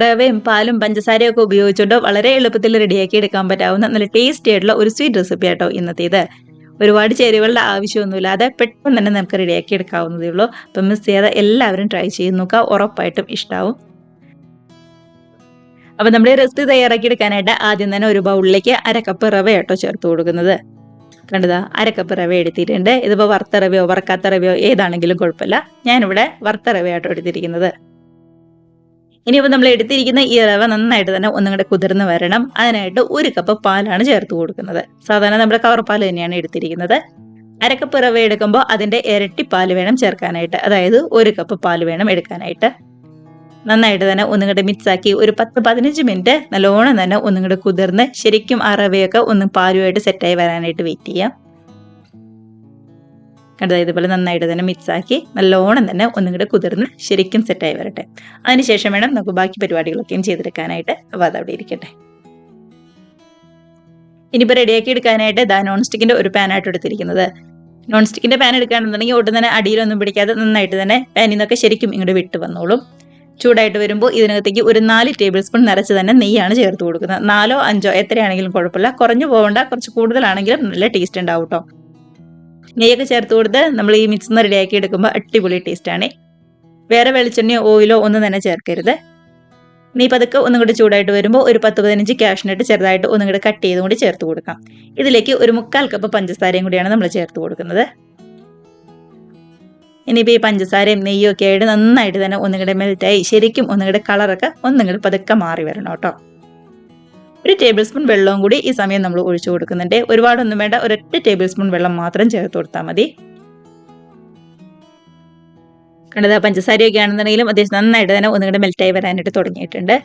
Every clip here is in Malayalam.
റവയും പാലും പഞ്ചസാരയും ഒക്കെ ഉപയോഗിച്ചുകൊണ്ട് വളരെ എളുപ്പത്തിൽ റെഡിയാക്കി എടുക്കാൻ പറ്റാവുന്ന നല്ല ടേസ്റ്റി ആയിട്ടുള്ള ഒരു സ്വീറ്റ് റെസിപ്പി ആട്ടോ ഇന്നത്തേത്. ഒരുപാട് ചേരുവകളുടെ ആവശ്യമൊന്നുമില്ലാതെ പെട്ടെന്ന് തന്നെ നമുക്ക് റെഡിയാക്കി എടുക്കാവുന്നതേ ഉള്ളൂ. അപ്പം മിസ് ചെയ്യാതെ എല്ലാവരും ട്രൈ ചെയ്ത് നോക്കുക, ഉറപ്പായിട്ടും ഇഷ്ടാവും. അപ്പൊ നമ്മുടെ ഈ റെസിപ്പി തയ്യാറാക്കി എടുക്കാനായിട്ട് ആദ്യം തന്നെ ഒരു ബൗളിലേക്ക് 1/2 കപ്പ് റവ ആട്ടോ ചേർത്ത് കൊടുക്കുന്നത്. കണ്ടതാ 1/2 കപ്പ് റവ എടുത്തിട്ടുണ്ട്. ഇതിപ്പോ വറുത്ത റവയോ വറക്കാത്ത റവയോ ഏതാണെങ്കിലും കുഴപ്പമില്ല. ഞാനിവിടെ വറുത്ത റവയാട്ടോ എടുത്തിരിക്കുന്നത്. ഇനിയിപ്പോൾ നമ്മൾ എടുത്തിരിക്കുന്ന ഈ റവ നന്നായിട്ട് തന്നെ ഒന്നുകൂടെ കുതിർന്ന് വരണം. അതിനായിട്ട് 1 കപ്പ് പാലാണ് ചേർത്ത് കൊടുക്കുന്നത്. സാധാരണ നമ്മുടെ കവർ പാൽ തന്നെയാണ് എടുത്തിരിക്കുന്നത്. 1/2 കപ്പ് റവ എടുക്കുമ്പോൾ അതിന്റെ ഇരട്ടി പാല് വേണം ചേർക്കാനായിട്ട്. അതായത് 1 കപ്പ് പാല് വേണം എടുക്കാനായിട്ട്. നന്നായിട്ട് തന്നെ ഒന്നുകൂടെ മിക്സ് ആക്കി ഒരു 10-15 മിനിറ്റ് നല്ലോണം തന്നെ ഒന്നുകൂടെ കുതിർന്ന് ശരിക്കും ആ റവയൊക്കെ ഒന്ന് പാലുമായിട്ട് സെറ്റായി വരാനായിട്ട് വെയിറ്റ് ചെയ്യാം. കണ്ടത് ഇതുപോലെ നന്നായിട്ട് തന്നെ മിക്സ് ആക്കി നല്ലോണം തന്നെ ഒന്നുകൂടെ കുതിർന്ന് ശരിക്കും സെറ്റായി വരട്ടെ. അതിനുശേഷം വേണം നമുക്ക് ബാക്കി പരിപാടികളൊക്കെയും ചെയ്തെടുക്കാനായിട്ട്. അപ്പോൾ അതവിടെ ഇരിക്കട്ടെ. ഇനിയിപ്പോൾ റെഡിയാക്കി എടുക്കാനായിട്ട് നോൺ സ്റ്റിക്കിന്റെ ഒരു പാനായിട്ട് എടുത്തിരിക്കുന്നത്. നോൺ സ്റ്റിക്കിന്റെ പാൻ എടുക്കുകയാണെന്നുണ്ടെങ്കിൽ ഒട്ടും തന്നെ അടിയിലൊന്നും പിടിക്കാതെ നന്നായിട്ട് തന്നെ പാനിൽ നിന്നൊക്കെ ശരിക്കും ഇങ്ങോട്ട് വിട്ട് വന്നോളും. ചൂടായിട്ട് വരുമ്പോൾ ഇതിനകത്തേക്ക് ഒരു 4 ടേബിൾ സ്പൂൺ നിറച്ച് തന്നെ നെയ്യാണ് ചേർത്ത് കൊടുക്കുന്നത്. 4ഓ 5ഓ എത്രയാണെങ്കിലും കുഴപ്പമില്ല. കുറഞ്ഞു പോകണ്ട, കുറച്ച് കൂടുതലാണെങ്കിലും നല്ല ടേസ്റ്റ് ഉണ്ടാവും കേട്ടോ. നെയ്യൊക്കെ ചേർത്ത് കൊടുത്ത് നമ്മൾ ഈ മിക്സ് റെഡിയാക്കി എടുക്കുമ്പോൾ അടിപൊളി ടേസ്റ്റാണ്. വേറെ വെളിച്ചെണ്ണയോ ഓയിലോ ഒന്നും തന്നെ ചേർക്കരുത്. ഇനി പതുക്കെ ഒന്നും കൂടി ചൂടായിട്ട് വരുമ്പോൾ ഒരു 10-15 കാഷ്നട്ട് ചെറുതായിട്ട് ഒന്നും കൂടി കട്ട് ചെയ്തും കൂടി ചേർത്ത് കൊടുക്കാം. ഇതിലേക്ക് ഒരു 1/4 കപ്പ് പഞ്ചസാരയും കൂടിയാണ് നമ്മൾ ചേർത്ത് കൊടുക്കുന്നത്. ഇനിയിപ്പോൾ ഈ പഞ്ചസാരയും നെയ്യും ഒക്കെ ആയിട്ട് നന്നായിട്ട് തന്നെ ഒന്നുകൂടെ മെൽറ്റായി ശരിക്കും ഒന്നുകൂടെ കളറൊക്കെ ഒന്നുകൂടെ പതുക്കെ മാറി വരണം കേട്ടോ. 1 ടേബിൾ സ്പൂൺ വെള്ളവും കൂടി ഈ സമയം നമ്മൾ ഒഴിച്ചു കൊടുക്കുന്നുണ്ട്. ഒരുപാടൊന്നും വേണ്ട, 1 ടേബിൾ സ്പൂൺ വെള്ളം മാത്രം ചേർത്ത് കൊടുത്താൽ മതി. കണ്ടത് പഞ്ചസാരയൊക്കെ ആണെന്നുണ്ടെങ്കിലും അത്യാവശ്യം നന്നായിട്ട് തന്നെ ഒന്നുകൂടെ മെൽറ്റായി വരാനായിട്ട് തുടങ്ങിയിട്ടുണ്ട്.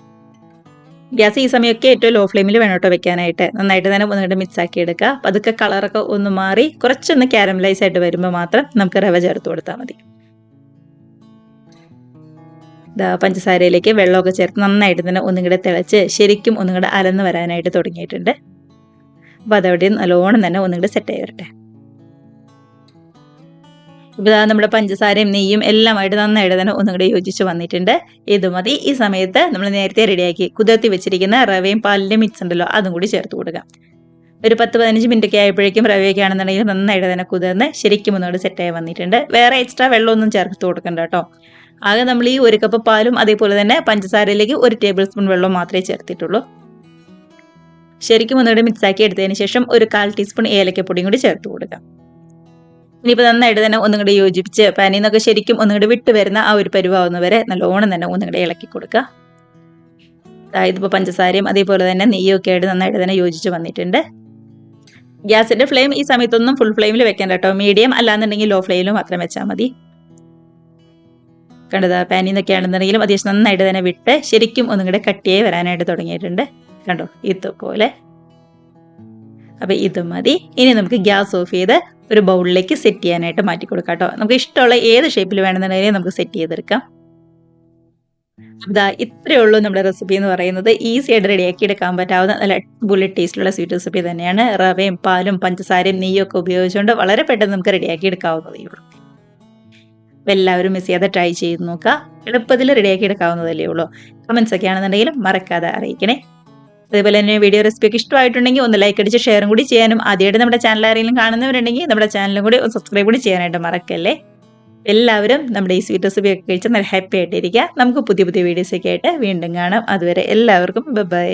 ഗ്യാസ് ഈ സമയമൊക്കെ ഏറ്റവും ലോ ഫ്ലെയിമിൽ വേണം കേട്ടോ വെക്കാനായിട്ട്. നന്നായിട്ട് തന്നെ ഒന്നുകൂടെ മിക്സ് ആക്കി എടുക്കുക. പതുക്കെ കളറൊക്കെ ഒന്ന് മാറി കുറച്ചൊന്ന് കാരമലൈസ് ആയിട്ട് വരുമ്പോൾ മാത്രം നമുക്ക് റവ ചേർത്ത് കൊടുത്താൽ മതി. പഞ്ചസാരയിലേക്ക് വെള്ളമൊക്കെ ചേർത്ത് നന്നായിട്ട് തന്നെ ഒന്നുകൂടെ തിളച്ച് ശരിക്കും ഒന്നുകൂടെ അലന്ന് വരാനായിട്ട് തുടങ്ങിയിട്ടുണ്ട്. അപ്പോൾ അതവിടെ നല്ലോണം തന്നെ ഒന്നുകൂടെ സെറ്റായി വരട്ടെ. ഇപ്പോൾ നമ്മുടെ പഞ്ചസാരയും നെയ്യും എല്ലാമായിട്ട് നന്നായിട്ട് തന്നെ ഒന്നുകൂടെ യോജിച്ച് വന്നിട്ടുണ്ട്. ഇത് മതി. ഈ സമയത്ത് നമ്മൾ നേരത്തെ റെഡിയാക്കി കുതിർത്തി വെച്ചിരിക്കുന്ന റവയും പാലിൻ്റെ മിക്സ് ഉണ്ടല്ലോ അതും കൂടി ചേർത്ത് കൊടുക്കാം. ഒരു 10-15 മിനിറ്റ് ഒക്കെ ആയപ്പോഴേക്കും റവയൊക്കെ ആണെന്നുണ്ടെങ്കിൽ നന്നായിട്ട് തന്നെ കുതിർന്ന് ശരിക്കും ഒന്നുകൂടെ സെറ്റായി വന്നിട്ടുണ്ട്. വേറെ എക്സ്ട്രാ വെള്ളമൊന്നും ചേർത്ത് കൊടുക്കണ്ട കേട്ടോ. ആകെ നമ്മൾ ഈ 1 കപ്പ് പാലും അതേപോലെ തന്നെ പഞ്ചസാരയിലേക്ക് 1 ടേബിൾ സ്പൂൺ വെള്ളം മാത്രമേ ചേർത്തിട്ടുള്ളൂ. ശരിക്കും ഒന്നുകൂടെ മിക്സ് ആക്കി എടുത്തതിന് ശേഷം ഒരു 1/4 ടീസ്പൂൺ ഏലക്കപ്പൊടിയും കൂടി ചേർത്ത് കൊടുക്കാം. ഇനിയിപ്പോൾ നന്നായിട്ട് തന്നെ ഒന്നുകൂടെ യോജിപ്പിച്ച് പാനിൽ നിന്നൊക്കെ ശരിക്കും ഒന്നുകൂടെ വിട്ട് വരുന്ന ആ ഒരു പരുവാവുന്നവരെ നല്ലോണം തന്നെ ഒന്നുകൂടെ ഇളക്കി കൊടുക്കുക. ഇതിപ്പോൾ പഞ്ചസാരയും അതേപോലെ തന്നെ നെയ്യൊക്കെ ആയിട്ട് നന്നായിട്ട് തന്നെ യോജിച്ച് വന്നിട്ടുണ്ട്. ഗ്യാസിന്റെ ഫ്ലെയിം ഈ സമയത്തൊന്നും ഫുൾ ഫ്ലെയിമിൽ വെക്കാൻ കേട്ടോ. മീഡിയം അല്ലാന്നുണ്ടെങ്കിൽ ലോ ഫ്ലെയിമിൽ മാത്രം വെച്ചാൽ മതി. കണ്ടത് പാനിൽ നിന്നൊക്കെ ആണെന്നുണ്ടെങ്കിലും അത്യാവശ്യം നന്നായിട്ട് തന്നെ വിട്ട് ശരിക്കും ഒന്നുകൂടെ കട്ടിയായി വരാനായിട്ട് തുടങ്ങിയിട്ടുണ്ട്. കണ്ടോ ഇതുപോലെ. അപ്പോൾ ഇത് മതി. ഇനി നമുക്ക് ഗ്യാസ് ഓഫ് ചെയ്ത് ഒരു ബൗളിലേക്ക് സെറ്റ് ചെയ്യാനായിട്ട് മാറ്റി കൊടുക്കാം കേട്ടോ. നമുക്ക് ഇഷ്ടമുള്ള ഏത് ഷേപ്പിൽ വേണമെന്നുണ്ടെങ്കിലും നമുക്ക് സെറ്റ് ചെയ്തെടുക്കാം. ഇത്രയേ ഉള്ളൂ നമ്മുടെ റെസിപ്പി എന്ന് പറയുന്നത്. ഈസി ആയിട്ട് റെഡിയാക്കി എടുക്കാൻ പറ്റാവുന്ന നല്ല അടിപൊളി ടേസ്റ്റിലുള്ള സ്വീറ്റ് റെസിപ്പി തന്നെയാണ്. റവയും പാലും പഞ്ചസാരയും നെയ്യും ഒക്കെ ഉപയോഗിച്ചുകൊണ്ട് വളരെ പെട്ടെന്ന് നമുക്ക് റെഡിയാക്കി എടുക്കാവുന്നതേ ഉള്ളൂ. എല്ലാവരും മിസ് ചെയ്യാതെ ട്രൈ ചെയ്ത് നോക്കുക. എളുപ്പത്തിൽ റെഡിയാക്കി എടുക്കാവുന്നതല്ലേ ഉള്ളൂ. കമൻസ് ഒക്കെ ആണെന്നുണ്ടെങ്കിലും മറക്കാതെ അറിയിക്കണേ. അതേപോലെ തന്നെ വീഡിയോ റെസിപ്പിക്ക് ഇഷ്ടമായിട്ടുണ്ടെങ്കിൽ ഒന്ന് ലൈക്ക് അടിച്ച് ഷെയറും കൂടി ചെയ്യാനും, ആദ്യമായിട്ട് നമ്മുടെ ചാനൽ ആരെങ്കിലും കാണുന്നവരുണ്ടെങ്കിൽ നമ്മുടെ ചാനലും കൂടി സബ്സ്ക്രൈബ് കൂടി ചെയ്യാനായിട്ട് മറക്കല്ലേ. എല്ലാവരും നമ്മുടെ ഈ സ്വീറ്റ് റെസിപ്പി ഒക്കെ കഴിച്ച് നല്ല ഹാപ്പി ആയിട്ടിരിക്കുക. നമുക്ക് പുതിയ പുതിയ വീഡിയോസൊക്കെ ആയിട്ട് വീണ്ടും കാണാം. അതുവരെ എല്ലാവർക്കും ബൈ.